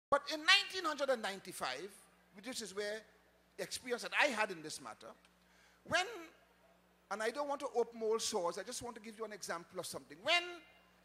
But in 1995, which is where the experience that I had in this matter, when, and I don't want to open old sores, I just want to give you an example of something. When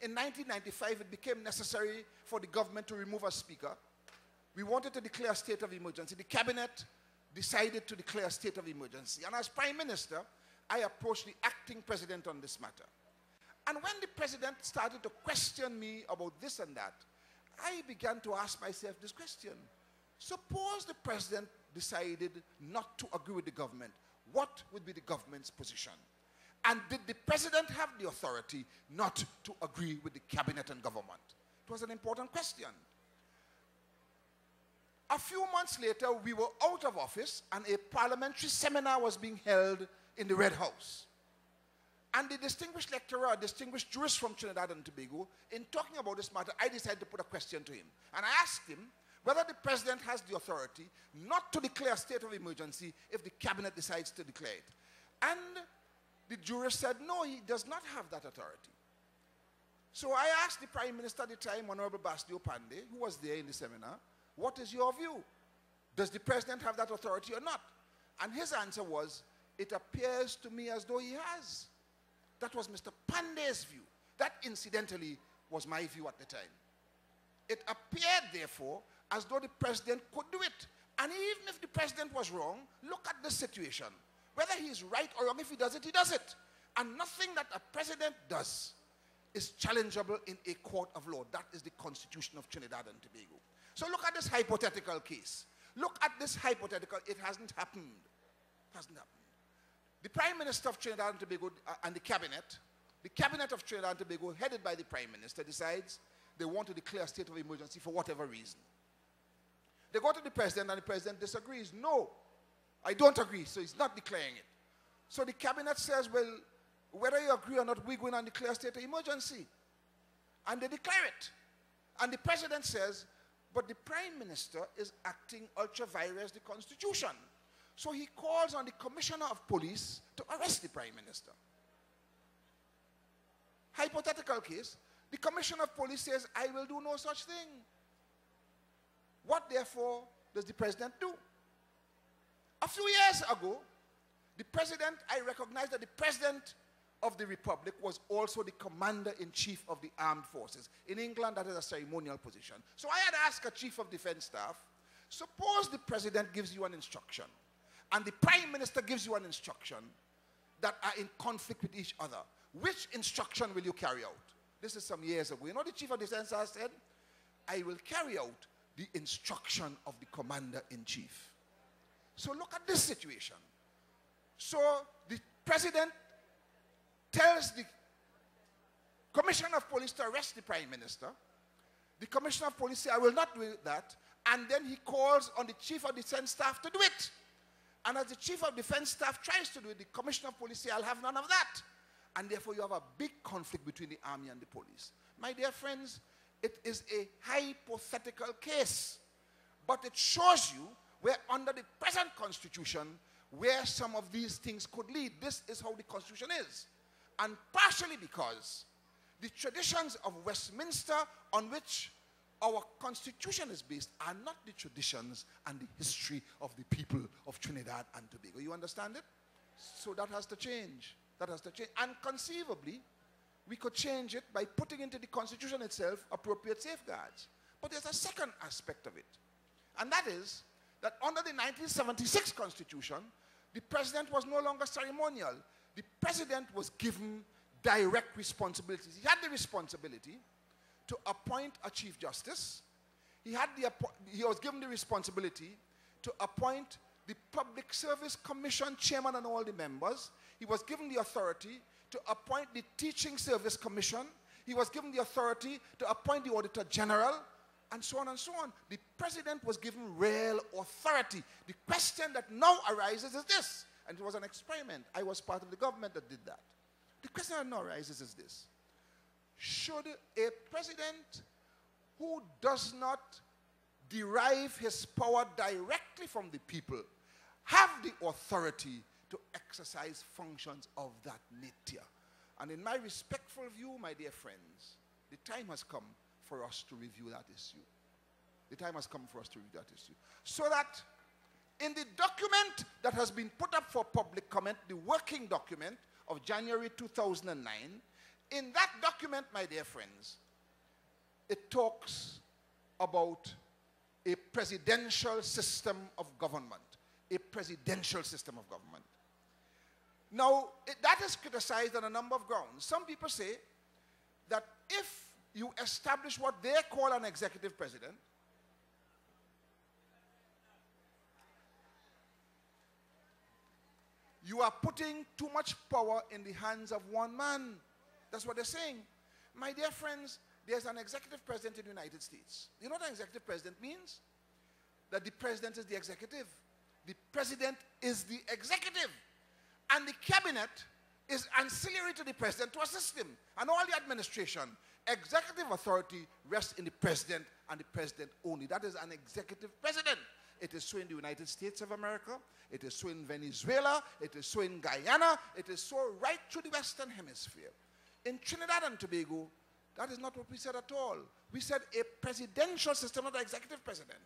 in 1995 it became necessary for the government to remove a speaker, we wanted to declare a state of emergency. The cabinet decided to declare a state of emergency. And as Prime Minister, I approached the acting president on this matter. And when the president started to question me about this and that, I began to ask myself this question. Suppose the president decided not to agree with the government, what would be the government's position? And did the president have the authority not to agree with the cabinet and government? It was an important question. A few months later, we were out of office and a parliamentary seminar was being held in the Red House. And the distinguished lecturer, a distinguished jurist from Trinidad and Tobago, in talking about this matter, I decided to put a question to him. And I asked him whether the president has the authority not to declare a state of emergency if the cabinet decides to declare it. And the jurist said, no, he does not have that authority. So I asked the Prime Minister at the time, Honorable Basdio Pandey, who was there in the seminar, what is your view? Does the president have that authority or not? And his answer was, it appears to me as though he has. That was Mr. Pandey's view. That, incidentally, was my view at the time. It appeared, therefore, as though the president could do it. And even if the president was wrong, look at the situation. Whether he's right or wrong, if he does it, he does it. And nothing that a president does is challengeable in a court of law. That is the Constitution of Trinidad and Tobago. So look at this hypothetical case. Look at this hypothetical. It hasn't happened. It hasn't happened. The Prime Minister of Trinidad and Tobago and the Cabinet of Trinidad and Tobago, headed by the Prime Minister, decides they want to declare a state of emergency for whatever reason. They go to the President and the President disagrees. No, I don't agree, so he's not declaring it. So the Cabinet says, well, whether you agree or not, we're going to declare a state of emergency. And they declare it. And the President says, but the Prime Minister is acting ultra vires the Constitution. So he calls on the Commissioner of Police to arrest the Prime Minister. Hypothetical case, the Commissioner of Police says, I will do no such thing. What, therefore, does the President do? A few years ago, I recognized that the President of the Republic was also the Commander-in-Chief of the Armed Forces. In England, that is a ceremonial position. So I had asked a Chief of Defense Staff, suppose the President gives you an instruction, and the Prime Minister gives you an instruction that are in conflict with each other. Which instruction will you carry out? This is some years ago. You know the Chief of Defense Staff said, I will carry out the instruction of the Commander-in-Chief. So look at this situation. So the President tells the Commissioner of Police to arrest the Prime Minister. The Commissioner of Police says, I will not do that. And then he calls on the Chief of Defense Staff to do it. And as the Chief of Defense Staff tries to do it, the Commissioner of Police says, I'll have none of that. And therefore you have a big conflict between the army and the police. My dear friends, it is a hypothetical case. But it shows you where under the present Constitution, where some of these things could lead. This is how the Constitution is. And partially because the traditions of Westminster on which our Constitution is based are not the traditions and the history of the people of Trinidad and Tobago. You understand it? So that has to change. That has to change. And conceivably, we could change it by putting into the Constitution itself appropriate safeguards. But there's a second aspect of it. And that is that under the 1976 Constitution, the President was no longer ceremonial. The President was given direct responsibilities. He had the responsibility to appoint a Chief Justice. He was given the responsibility to appoint the Public Service Commission Chairman and all the members. He was given the authority to appoint the Teaching Service Commission. He was given the authority to appoint the Auditor General, and so on and so on. The President was given real authority. The question that now arises is this, and it was an experiment. I was part of the government that did that. The question that now arises is this. Should a president who does not derive his power directly from the people have the authority to exercise functions of that nature? And in my respectful view, my dear friends, the time has come for us to review that issue. The time has come for us to read that history. So that in the document that has been put up for public comment, the working document of January 2009, in that document, my dear friends, it talks about a presidential system of government. A presidential system of government. Now, that is criticized on a number of grounds. Some people say that if you establish what they call an executive president, you are putting too much power in the hands of one man. That's what they're saying. My dear friends, there's an executive president in the United States. You know what an executive president means? That the president is the executive. The president is the executive. And the cabinet is ancillary to the president to assist him. And all the administration, executive authority rests in the president and the president only. That is an executive president. It is so in the United States of America. It is so in Venezuela. It is so in Guyana. It is so right through the Western Hemisphere. In Trinidad and Tobago, that is not what we said at all. We said a presidential system, not an executive president.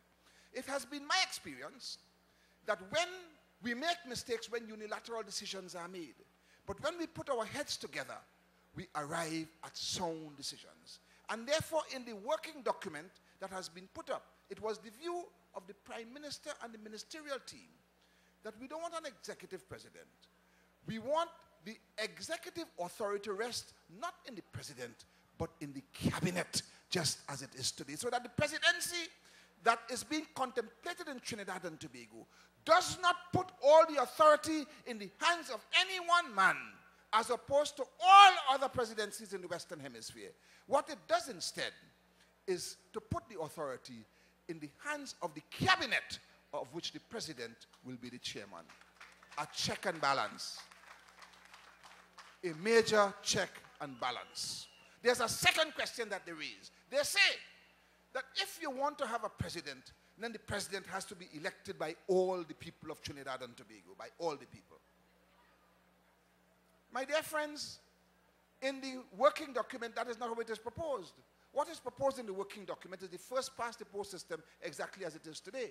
It has been my experience that when we make mistakes when unilateral decisions are made, but when we put our heads together, we arrive at sound decisions. And therefore, in the working document that has been put up, it was the view of the Prime Minister and the ministerial team that we don't want an executive president. We want the executive authority to rest not in the president, but in the cabinet, just as it is today. So that the presidency that is being contemplated in Trinidad and Tobago does not put all the authority in the hands of any one man, as opposed to all other presidencies in the Western Hemisphere. What it does instead is to put the authority in the hands of the cabinet, of which the president will be the chairman. A check and balance. A major check and balance. There's a second question that they raise. They say that if you want to have a president, then the president has to be elected by all the people of Trinidad and Tobago, by all the people. My dear friends, in the working document, that is not how it is proposed. What is proposed in the working document is the first past the post system exactly as it is today.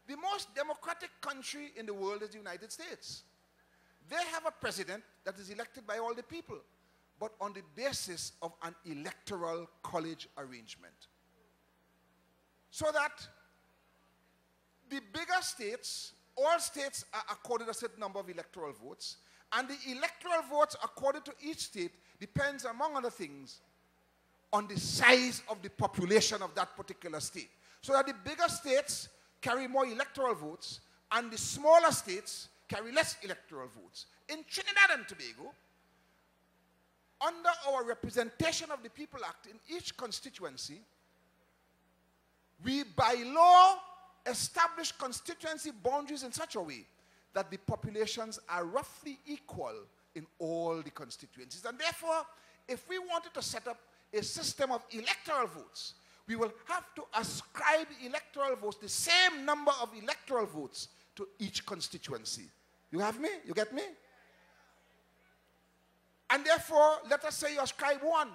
The most democratic country in the world is the United States. They have a president that is elected by all the people, but on the basis of an electoral college arrangement. So that the bigger states, all states are accorded a certain number of electoral votes, and the electoral votes accorded to each state depends, among other things, on the size of the population of that particular state. So that the bigger states carry more electoral votes, and the smaller states carry less electoral votes. In Trinidad and Tobago, under our Representation of the People Act, in each constituency, we by law establish constituency boundaries in such a way that the populations are roughly equal in all the constituencies. And therefore, if we wanted to set up a system of electoral votes, we will have to ascribe electoral votes, the same number of electoral votes, to each constituency. You have me? You get me? And therefore, let us say you ascribe 1.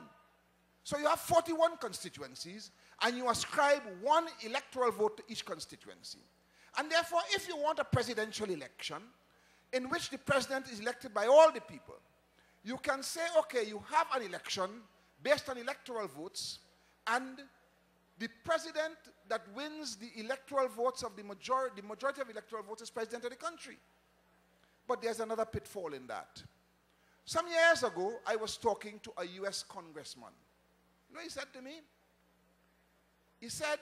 So you have 41 constituencies, and you ascribe 1 electoral vote to each constituency. And therefore, if you want a presidential election in which the president is elected by all the people, you can say, okay, you have an election based on electoral votes, and the president that wins the electoral votes of the majority of electoral votes is president of the country. But there's another pitfall in that. Some years ago, I was talking to a U.S. congressman. You know what he said to me? He said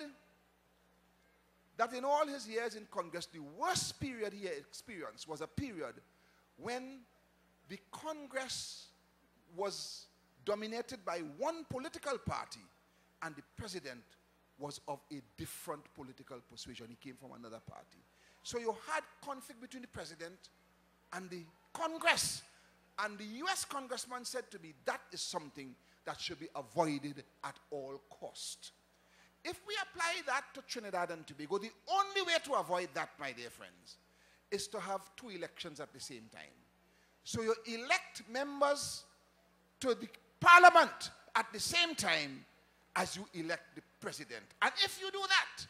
that in all his years in Congress, the worst period he experienced was a period when the Congress was dominated by one political party and the president was of a different political persuasion. He came from another party. So you had conflict between the president and the Congress. And the U.S. congressman said to me, that is something that should be avoided at all cost. If we apply that to Trinidad and Tobago, the only way to avoid that, my dear friends, is to have 2 elections at the same time. So you elect members to the parliament at the same time as you elect the president. And if you do that,